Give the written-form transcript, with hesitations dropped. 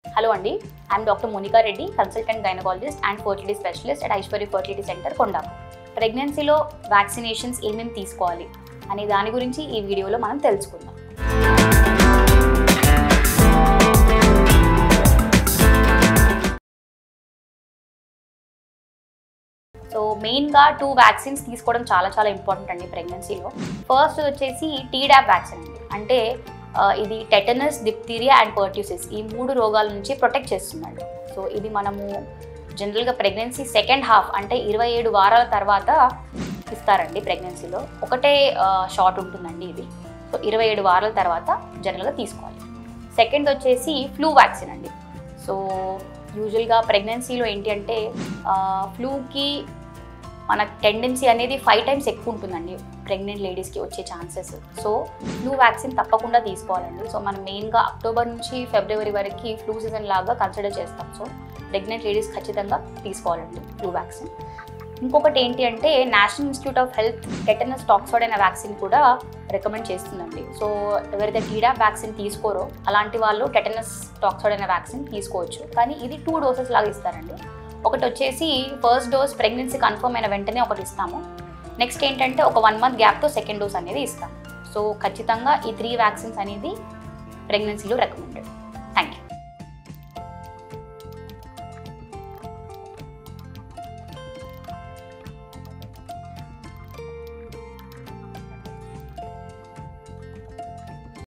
Hello Andy, I am Dr. Monica Reddy, consultant gynecologist and fertility specialist at Aishwarya Fertility Center, Kondapu. ప్రెగ్నెన్సీలో vaccinations ఏమేమి తీసుకోవాలి అనే దాని గురించి ఈ వీడియోలో మనం తెలుసుకుందాం. సో మెయిన్గా 2 వ్యాక్సిన్స్ తీసుకోవడం చాలా ఇంపార్టెంట్ అండి ప్రెగ్నెన్సీలో. ఫస్ట్ వచ్చేసి టీడాప్ వ్యాక్సిన్ అండి. అంటే ఇది టెటనస్, డిప్తీరియా అండ్ పర్ట్యూసిస్ ఈ 3 రోగాల నుంచి ప్రొటెక్ట్ చేస్తుందండి. సో ఇది మనము జనరల్గా ప్రెగ్నెన్సీ సెకండ్ హాఫ్ అంటే 27 వారాల తర్వాత ఇస్తారండి. ప్రెగ్నెన్సీలో ఒకటే షాట్ ఉంటుందండి ఇది. సో 27 వారాల తర్వాత జనరల్గా తీసుకోవాలి. సెకండ్ వచ్చేసి ఫ్లూ వ్యాక్సిన్ అండి. సో యూజువల్గా ప్రెగ్నెన్సీలో ఏంటి అంటే ఫ్లూకి మన టెండెన్సీ అనేది 5 టైమ్స్ ఎక్కువ ఉంటుందండి ప్రెగ్నెంట్ లేడీస్కి వచ్చే ఛాన్సెస్. సో ఫ్లూ వ్యాక్సిన్ తప్పకుండా తీసుకోవాలండి. సో మనం మెయిన్గా అక్టోబర్ నుంచి ఫిబ్రవరి వరకు ఫ్లూ సీజన్ లాగా కన్సిడర్ చేస్తాం. సో ప్రెగ్నెంట్ లేడీస్ ఖచ్చితంగా తీసుకోవాలండి ఫ్లూ వ్యాక్సిన్. ఇంకొకటి ఏంటి అంటే national institute of health tetanus toxoid అనే వ్యాక్సిన్ కూడా రికమెండ్ చేస్తుందండి. సో ఎవరైతే టీడాప్ వ్యాక్సిన్ తీసుకోరో అలాంటి వాళ్ళు టెటనస్ టాక్సాయిడ్ అనే వ్యాక్సిన్ తీసుకోవచ్చు. కానీ ఇది 2 డోసెస్ లాగా ఇస్తారండి. ఒకటి వచ్చేసి ఫస్ట్ డోస్ ప్రెగ్నెన్సీ కన్ఫర్మ్ అయిన వెంటనే ఒకటి ఇస్తాము. నెక్స్ట్ ఏంటంటే ఒక 1 మంత్ గ్యాప్తో సెకండ్ డోస్ అనేది ఇస్తాము. సో ఖచ్చితంగా ఈ 3 వ్యాక్సిన్స్ అనేది ప్రెగ్నెన్సీలో రికమెండెడ్. Thank you.